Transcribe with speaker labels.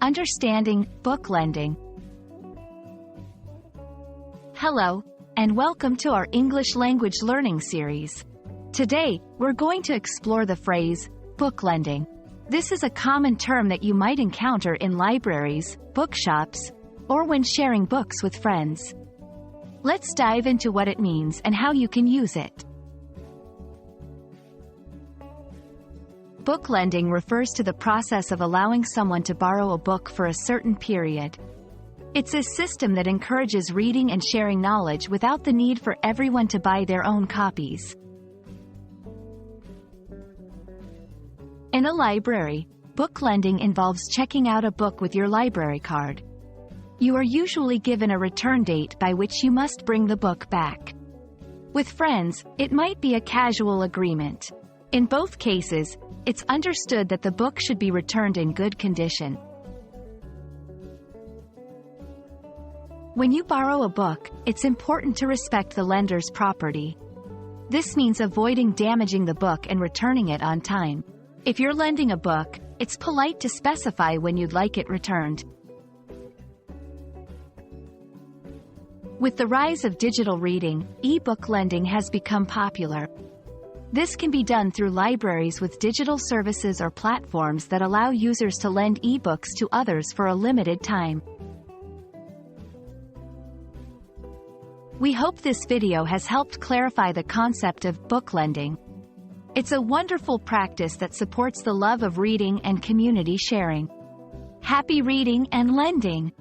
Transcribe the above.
Speaker 1: Understanding book lending. Hello, and welcome to our English language learning series. Today, we're going to explore the phrase, book lending. This is a common term that you might encounter in libraries, bookshops, or when sharing books with friends. Let's dive into what it means and how you can use it. Book lending refers to the process of allowing someone to borrow a book for a certain period. It's a system that encourages reading and sharing knowledge without the need for everyone to buy their own copies. In a library, book lending involves checking out a book with your library card. You are usually given a return date by which you must bring the book back. With friends, it might be a casual agreement. In both cases, it's understood that the book should be returned in good condition. When you borrow a book, it's important to respect the lender's property. This means avoiding damaging the book and returning it on time. If you're lending a book, it's polite to specify when you'd like it returned. With the rise of digital reading, e-book lending has become popular. This can be done through libraries with digital services or platforms that allow users to lend e-books to others for a limited time. We hope this video has helped clarify the concept of book lending. It's a wonderful practice that supports the love of reading and community sharing. Happy reading and lending!